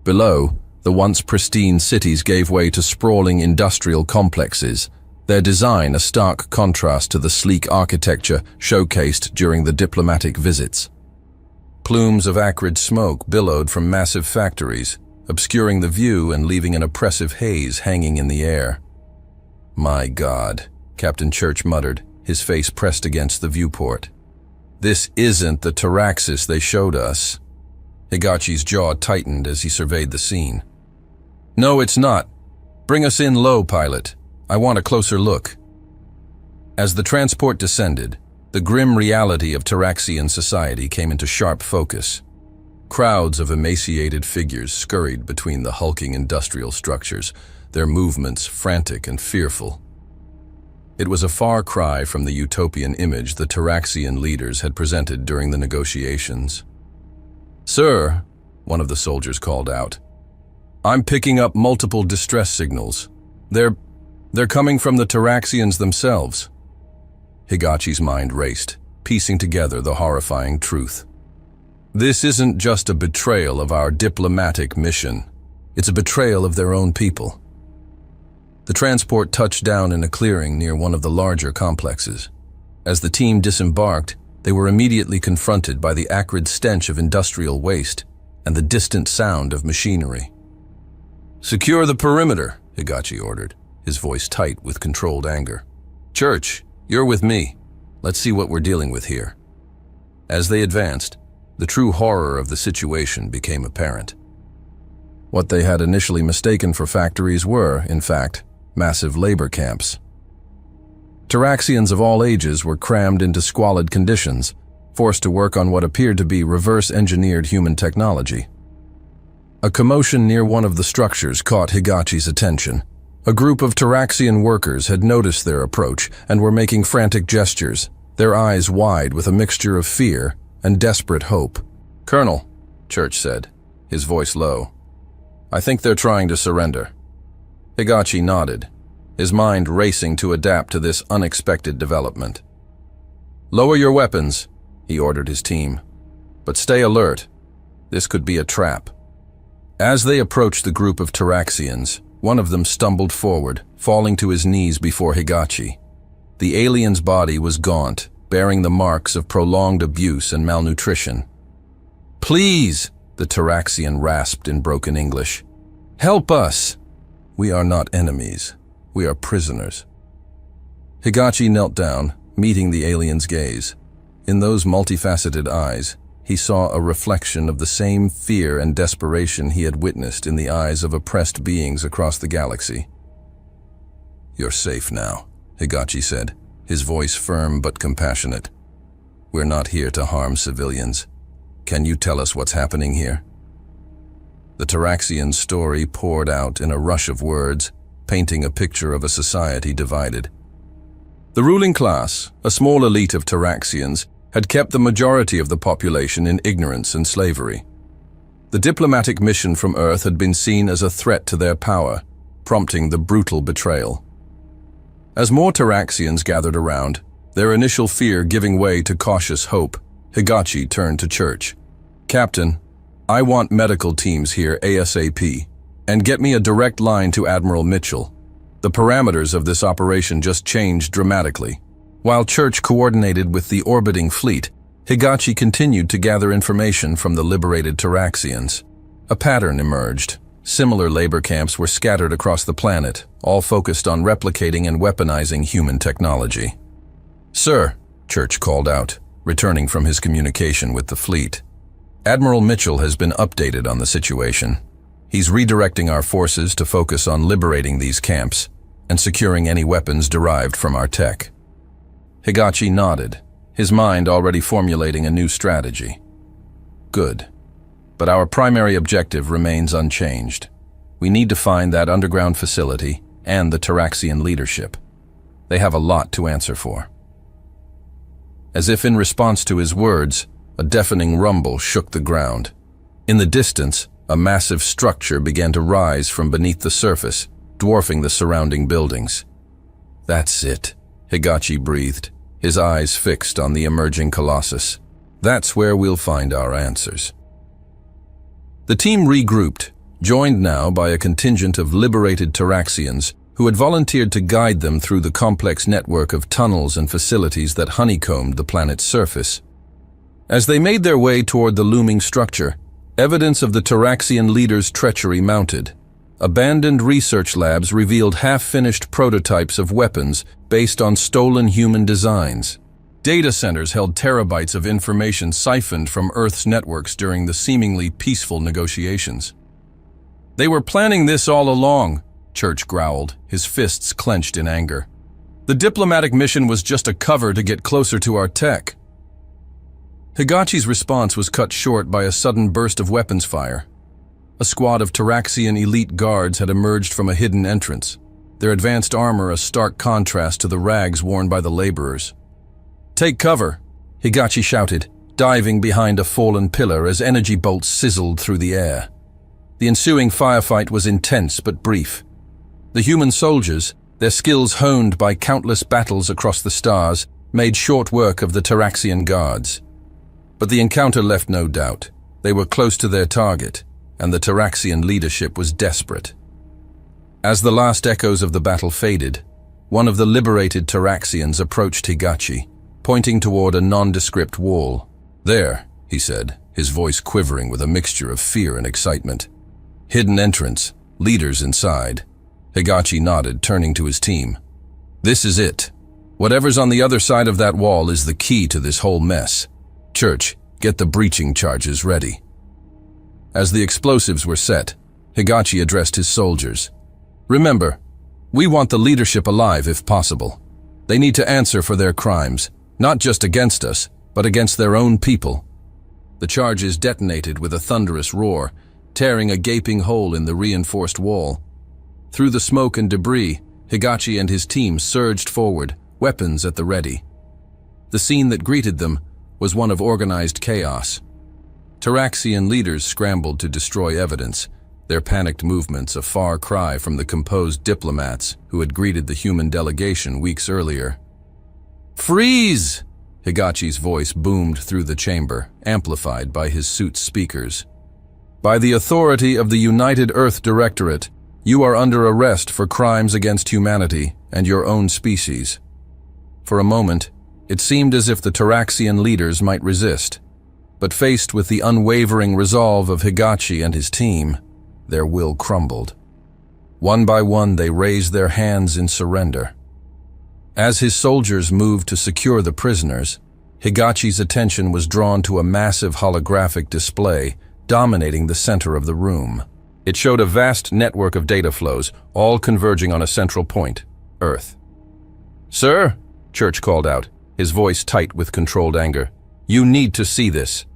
Below, the once pristine cities gave way to sprawling industrial complexes, their design a stark contrast to the sleek architecture showcased during the diplomatic visits. Plumes of acrid smoke billowed from massive factories, obscuring the view and leaving an oppressive haze hanging in the air. "My God," Captain Church muttered, his face pressed against the viewport. "This isn't the Taraxis they showed us." Higachi's jaw tightened as he surveyed the scene. "No, it's not. Bring us in low, pilot. I want a closer look." As the transport descended, the grim reality of Taraxian society came into sharp focus. Crowds of emaciated figures scurried between the hulking industrial structures, their movements frantic and fearful. It was a far cry from the utopian image the Taraxian leaders had presented during the negotiations. "Sir," one of the soldiers called out, "I'm picking up multiple distress signals. They're coming from the Taraxians themselves." Higachi's mind raced, piecing together the horrifying truth. This isn't just a betrayal of our diplomatic mission. It's a betrayal of their own people. The transport touched down in a clearing near one of the larger complexes. As the team disembarked, they were immediately confronted by the acrid stench of industrial waste and the distant sound of machinery. "Secure the perimeter," Higachi ordered, his voice tight with controlled anger. "Church, you're with me. Let's see what we're dealing with here." As they advanced, the true horror of the situation became apparent. What they had initially mistaken for factories were, in fact, massive labor camps. Taraxians of all ages were crammed into squalid conditions, forced to work on what appeared to be reverse-engineered human technology. A commotion near one of the structures caught Higachi's attention. A group of Taraxian workers had noticed their approach and were making frantic gestures, their eyes wide with a mixture of fear and desperate hope. "Colonel," Church said, his voice low, "I think they're trying to surrender." Higachi nodded, his mind racing to adapt to this unexpected development. "Lower your weapons," he ordered his team, "but stay alert. This could be a trap." As they approached the group of Taraxians, one of them stumbled forward, falling to his knees before Higachi. The alien's body was gaunt, bearing the marks of prolonged abuse and malnutrition. "Please," the Taraxian rasped in broken English, "help us. We are not enemies. We are prisoners." Higachi knelt down, meeting the alien's gaze. In those multifaceted eyes, he saw a reflection of the same fear and desperation he had witnessed in the eyes of oppressed beings across the galaxy. "You're safe now," Higachi said, his voice firm but compassionate. "We're not here to harm civilians. Can you tell us what's happening here?" The Taraxian story poured out in a rush of words, painting a picture of a society divided. The ruling class, a small elite of Taraxians, had kept the majority of the population in ignorance and slavery. The diplomatic mission from Earth had been seen as a threat to their power, prompting the brutal betrayal. As more Taraxians gathered around, their initial fear giving way to cautious hope, Higachi turned to Church. "Captain, I want medical teams here ASAP, and get me a direct line to Admiral Mitchell. The parameters of this operation just changed dramatically. While Church coordinated with the orbiting fleet, Higachi continued to gather information from the liberated Taraxians. A pattern emerged. Similar labor camps were scattered across the planet, all focused on replicating and weaponizing human technology. "Sir," Church called out, returning from his communication with the fleet. "Admiral Mitchell has been updated on the situation. He's redirecting our forces to focus on liberating these camps and securing any weapons derived from our tech." Higachi nodded, his mind already formulating a new strategy. "Good. But our primary objective remains unchanged. We need to find that underground facility and the Taraxian leadership. They have a lot to answer for." As if in response to his words, a deafening rumble shook the ground. In the distance, a massive structure began to rise from beneath the surface, dwarfing the surrounding buildings. "That's it," Higachi breathed, his eyes fixed on the emerging colossus. "That's where we'll find our answers." The team regrouped, joined now by a contingent of liberated Taraxians who had volunteered to guide them through the complex network of tunnels and facilities that honeycombed the planet's surface. As they made their way toward the looming structure, evidence of the Taraxian leader's treachery mounted. Abandoned research labs revealed half-finished prototypes of weapons based on stolen human designs. Data centers held terabytes of information siphoned from Earth's networks during the seemingly peaceful negotiations. "They were planning this all along," Church growled, his fists clenched in anger. "The diplomatic mission was just a cover to get closer to our tech." Higachi's response was cut short by a sudden burst of weapons fire. A squad of Taraxian elite guards had emerged from a hidden entrance, their advanced armor a stark contrast to the rags worn by the laborers. "Take cover," Higachi shouted, diving behind a fallen pillar as energy bolts sizzled through the air. The ensuing firefight was intense but brief. The human soldiers, their skills honed by countless battles across the stars, made short work of the Taraxian guards. But the encounter left no doubt. They were close to their target, and the Taraxian leadership was desperate. As the last echoes of the battle faded, one of the liberated Taraxians approached Higachi, pointing toward a nondescript wall. "There," he said, his voice quivering with a mixture of fear and excitement. "Hidden entrance, leaders inside." Higachi nodded, turning to his team. "This is it. Whatever's on the other side of that wall is the key to this whole mess. Church, get the breaching charges ready." As the explosives were set, Higachi addressed his soldiers. "Remember, we want the leadership alive if possible. They need to answer for their crimes, not just against us, but against their own people." The charges detonated with a thunderous roar, tearing a gaping hole in the reinforced wall. Through the smoke and debris, Higachi and his team surged forward, weapons at the ready. The scene that greeted them was one of organized chaos. Taraxian leaders scrambled to destroy evidence, their panicked movements a far cry from the composed diplomats who had greeted the human delegation weeks earlier. "Freeze!" Higachi's voice boomed through the chamber, amplified by his suit's speakers. "By the authority of the United Earth Directorate, you are under arrest for crimes against humanity and your own species." For a moment, it seemed as if the Taraxian leaders might resist, but faced with the unwavering resolve of Higachi and his team, their will crumbled. One by one, they raised their hands in surrender. As his soldiers moved to secure the prisoners, Higachi's attention was drawn to a massive holographic display dominating the center of the room. It showed a vast network of data flows, all converging on a central point, Earth. "Sir," Church called out, his voice tight with controlled anger, "you need to see this."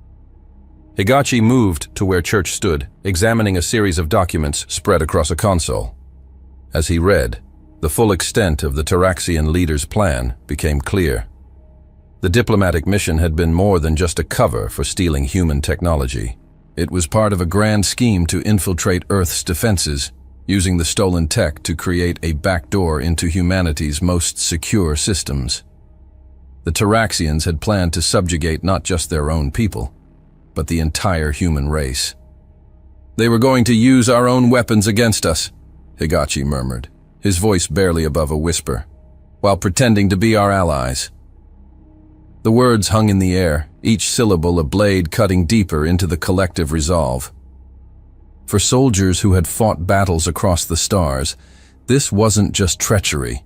Higachi moved to where Church stood, examining a series of documents spread across a console. As he read, the full extent of the Taraxian leader's plan became clear. The diplomatic mission had been more than just a cover for stealing human technology. It was part of a grand scheme to infiltrate Earth's defenses, using the stolen tech to create a backdoor into humanity's most secure systems. The Taraxians had planned to subjugate not just their own people, but the entire human race. They were going to use our own weapons against us, Higachi murmured, his voice barely above a whisper, while pretending to be our allies. The words hung in the air, each syllable a blade cutting deeper into the collective resolve. For soldiers who had fought battles across the stars, this wasn't just treachery.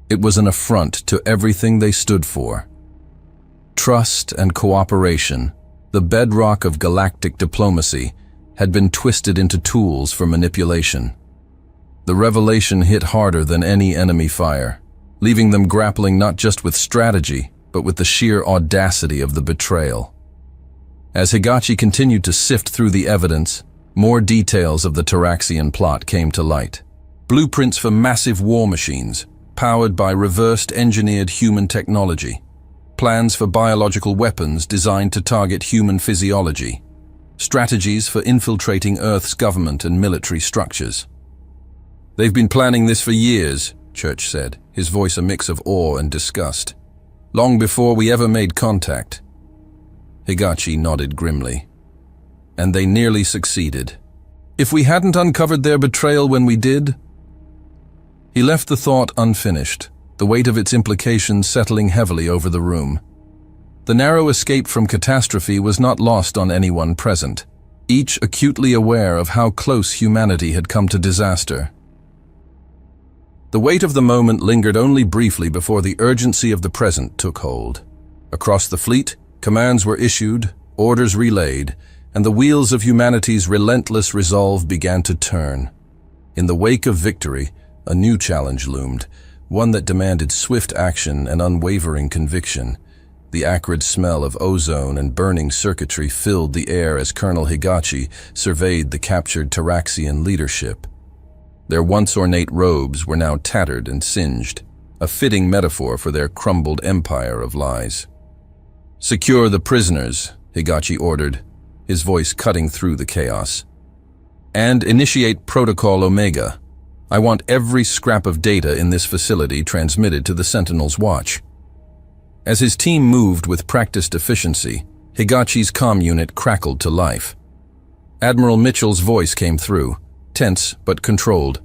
It was an affront to everything they stood for. Trust and cooperation, the bedrock of galactic diplomacy, had been twisted into tools for manipulation. The revelation hit harder than any enemy fire, leaving them grappling not just with strategy, but with the sheer audacity of the betrayal. As Higachi continued to sift through the evidence, more details of the Taraxian plot came to light. Blueprints for massive war machines, powered by reversed-engineered human technology. Plans for biological weapons designed to target human physiology. Strategies for infiltrating Earth's government and military structures. "They've been planning this for years," Church said, his voice a mix of awe and disgust. "Long before we ever made contact." Higachi nodded grimly. "And they nearly succeeded. If we hadn't uncovered their betrayal when we did..." He left the thought unfinished, the weight of its implications settling heavily over the room. The narrow escape from catastrophe was not lost on anyone present, each acutely aware of how close humanity had come to disaster. The weight of the moment lingered only briefly before the urgency of the present took hold. Across the fleet, commands were issued, orders relayed, and the wheels of humanity's relentless resolve began to turn. In the wake of victory, a new challenge loomed, one that demanded swift action and unwavering conviction. The acrid smell of ozone and burning circuitry filled the air as Colonel Higachi surveyed the captured Taraxian leadership. Their once ornate robes were now tattered and singed, a fitting metaphor for their crumbled empire of lies. "Secure the prisoners," Higachi ordered, his voice cutting through the chaos. "And initiate Protocol Omega. I want every scrap of data in this facility transmitted to the Sentinel's watch." As his team moved with practiced efficiency, Higachi's comm unit crackled to life. Admiral Mitchell's voice came through, tense but controlled.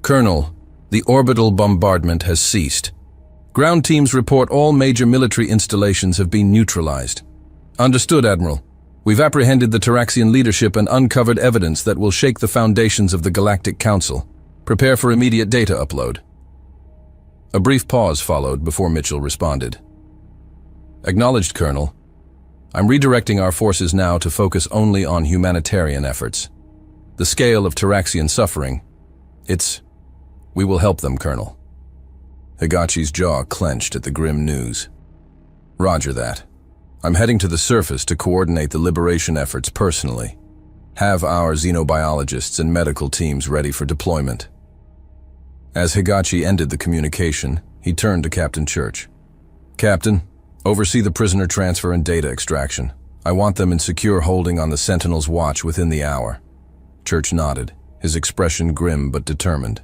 "Colonel, the orbital bombardment has ceased. Ground teams report all major military installations have been neutralized." "Understood, Admiral. We've apprehended the Taraxian leadership and uncovered evidence that will shake the foundations of the Galactic Council. Prepare for immediate data upload." A brief pause followed before Mitchell responded. "Acknowledged, Colonel. I'm redirecting our forces now to focus only on humanitarian efforts. The scale of Taraxian suffering, we will help them, Colonel." Higachi's jaw clenched at the grim news. "Roger that. I'm heading to the surface to coordinate the liberation efforts personally. Have our xenobiologists and medical teams ready for deployment." As Higachi ended the communication, he turned to Captain Church. "Captain, oversee the prisoner transfer and data extraction. I want them in secure holding on the Sentinel's watch within the hour." Church nodded, his expression grim but determined.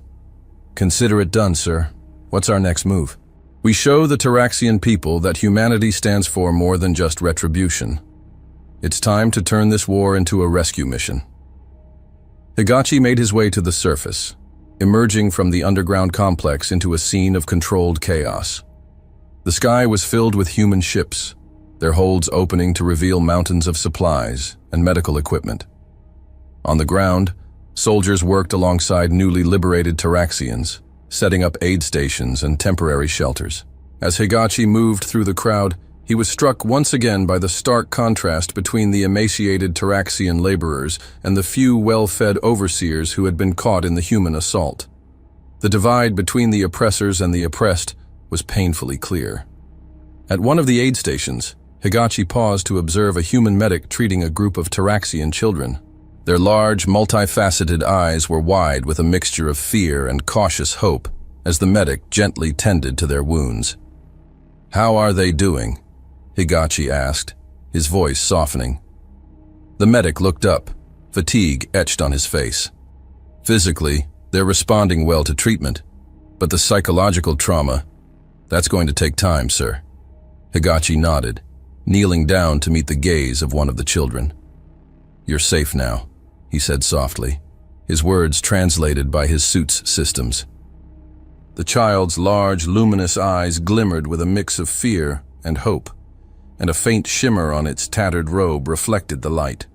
"Consider it done, sir. What's our next move?" "We show the Taraxian people that humanity stands for more than just retribution. It's time to turn this war into a rescue mission." Higachi made his way to the surface, emerging from the underground complex into a scene of controlled chaos. The sky was filled with human ships, their holds opening to reveal mountains of supplies and medical equipment. On the ground, soldiers worked alongside newly liberated Taraxians, setting up aid stations and temporary shelters. As Higachi moved through the crowd, he was struck once again by the stark contrast between the emaciated Taraxian laborers and the few well-fed overseers who had been caught in the human assault. The divide between the oppressors and the oppressed was painfully clear. At one of the aid stations, Higachi paused to observe a human medic treating a group of Taraxian children. Their large, multifaceted eyes were wide with a mixture of fear and cautious hope as the medic gently tended to their wounds. "How are they doing?" Higachi asked, his voice softening. The medic looked up, fatigue etched on his face. "Physically, they're responding well to treatment, but the psychological trauma, that's going to take time, sir." Higachi nodded, kneeling down to meet the gaze of one of the children. "You're safe now," he he said softly, his words translated by his suit's systems. The child's large, luminous eyes glimmered with a mix of fear and hope, and a faint shimmer on its tattered robe reflected the light.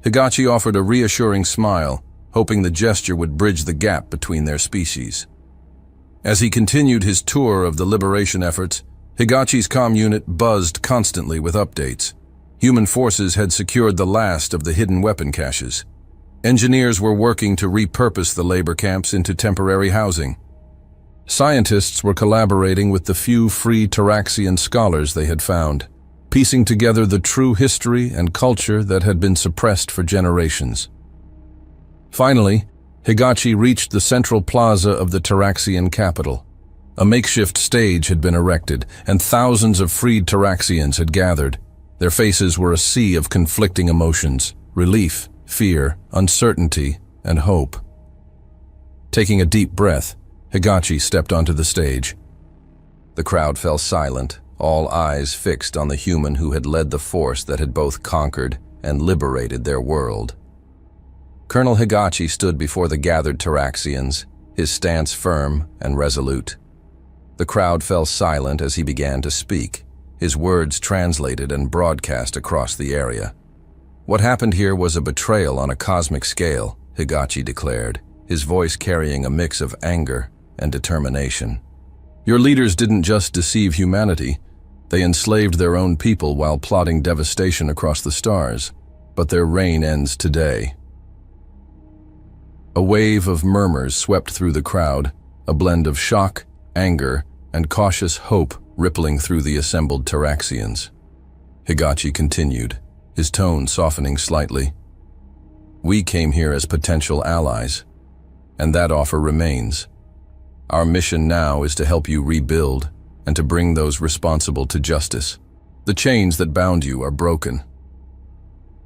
Higachi offered a reassuring smile, hoping the gesture would bridge the gap between their species. As he continued his tour of the liberation efforts, Higachi's comm unit buzzed constantly with updates. Human forces had secured the last of the hidden weapon caches. Engineers were working to repurpose the labor camps into temporary housing. Scientists were collaborating with the few free Taraxian scholars they had found, piecing together the true history and culture that had been suppressed for generations. Finally, Higachi reached the central plaza of the Taraxian capital. A makeshift stage had been erected, and thousands of freed Taraxians had gathered. Their faces were a sea of conflicting emotions: relief, fear, uncertainty, and hope. Taking a deep breath, Higachi stepped onto the stage. The crowd fell silent, all eyes fixed on the human who had led the force that had both conquered and liberated their world. Colonel Higachi stood before the gathered Taraxians, his stance firm and resolute. The crowd fell silent as he began to speak, his words translated and broadcast across the area. What happened here was a betrayal on a cosmic scale, Higachi declared, his voice carrying a mix of anger and determination. Your leaders didn't just deceive humanity, they enslaved their own people while plotting devastation across the stars, but their reign ends today. A wave of murmurs swept through the crowd, a blend of shock, anger, and cautious hope rippling through the assembled Taraxians. Higachi continued, his tone softening slightly. We came here as potential allies, and that offer remains. Our mission now is to help you rebuild and to bring those responsible to justice. The chains that bound you are broken.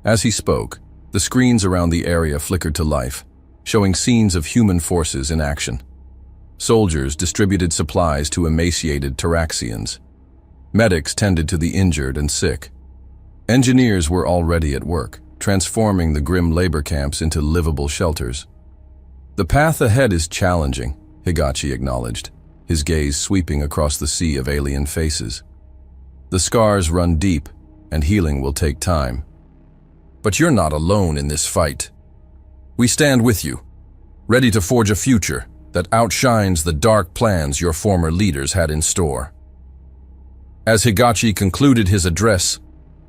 As he spoke, the screens around the area flickered to life, showing scenes of human forces in action. Soldiers distributed supplies to emaciated Taraxians. Medics tended to the injured and sick. Engineers were already at work, transforming the grim labor camps into livable shelters. The path ahead is challenging, Higachi acknowledged, his gaze sweeping across the sea of alien faces. The scars run deep, and healing will take time. But you're not alone in this fight. We stand with you, ready to forge a future that outshines the dark plans your former leaders had in store. As Higachi concluded his address,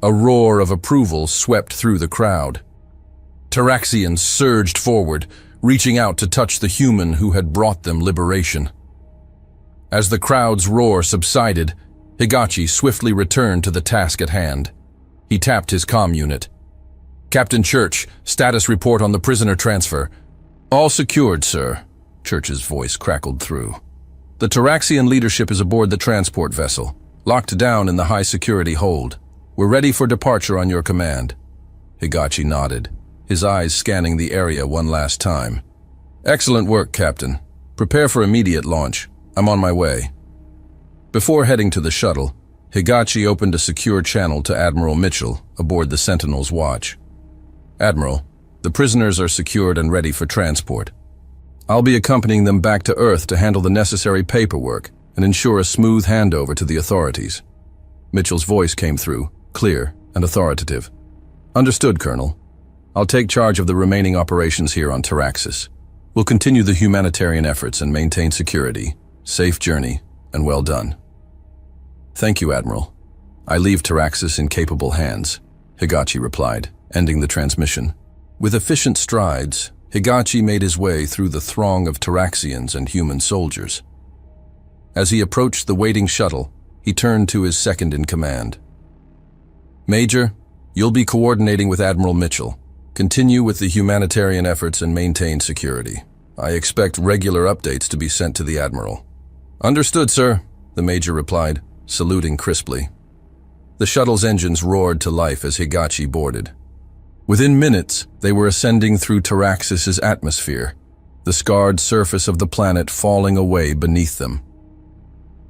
a roar of approval swept through the crowd. Taraxians surged forward, reaching out to touch the human who had brought them liberation. As the crowd's roar subsided, Higachi swiftly returned to the task at hand. He tapped his comm unit. Captain Church, status report on the prisoner transfer. All secured, sir, Church's voice crackled through. The Taraxian leadership is aboard the transport vessel, locked down in the high-security hold. We're ready for departure on your command. Higachi nodded, his eyes scanning the area one last time. Excellent work, Captain. Prepare for immediate launch. I'm on my way. Before heading to the shuttle, Higachi opened a secure channel to Admiral Mitchell aboard the Sentinel's watch. Admiral, the prisoners are secured and ready for transport. I'll be accompanying them back to Earth to handle the necessary paperwork and ensure a smooth handover to the authorities. Mitchell's voice came through, clear and authoritative. Understood, Colonel. I'll take charge of the remaining operations here on Taraxis. We'll continue the humanitarian efforts and maintain security. Safe journey, and well done. Thank you, Admiral. I leave Taraxis in capable hands, Higachi replied, ending the transmission. With efficient strides, Higachi made his way through the throng of Taraxians and human soldiers. As he approached the waiting shuttle, he turned to his second-in-command. Major, you'll be coordinating with Admiral Mitchell. Continue with the humanitarian efforts and maintain security. I expect regular updates to be sent to the Admiral. Understood, sir, the Major replied, saluting crisply. The shuttle's engines roared to life as Higachi boarded. Within minutes, they were ascending through Taraxis's atmosphere, the scarred surface of the planet falling away beneath them.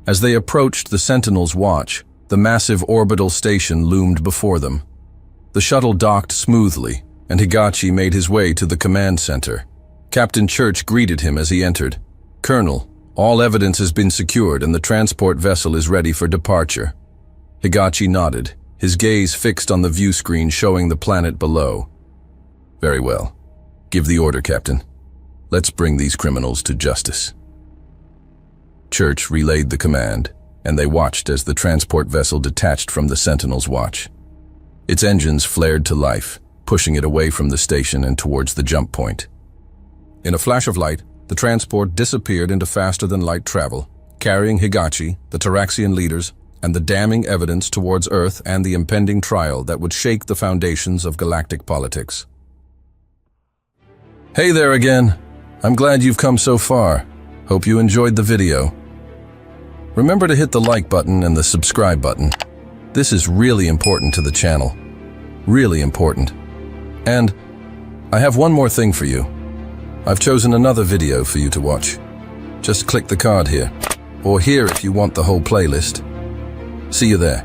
As they approached the Sentinel's watch, the massive orbital station loomed before them. The shuttle docked smoothly, and Higachi made his way to the command center. Captain Church greeted him as he entered. "Colonel, all evidence has been secured and the transport vessel is ready for departure." Higachi nodded, his gaze fixed on the view screen showing the planet below. "Very well. Give the order, Captain. Let's bring these criminals to justice." Church relayed the command, and they watched as the transport vessel detached from the Sentinel's watch. Its engines flared to life, pushing it away from the station and towards the jump point. In a flash of light, the transport disappeared into faster-than-light travel, carrying Higachi, the Taraxian leaders, and the damning evidence towards Earth and the impending trial that would shake the foundations of galactic politics. Hey there again. I'm glad you've come so far. Hope you enjoyed the video. Remember to hit the like button and the subscribe button. This is really important to the channel. Really important. And I have one more thing for you. I've chosen another video for you to watch. Just click the card here, or here if you want the whole playlist. See you there.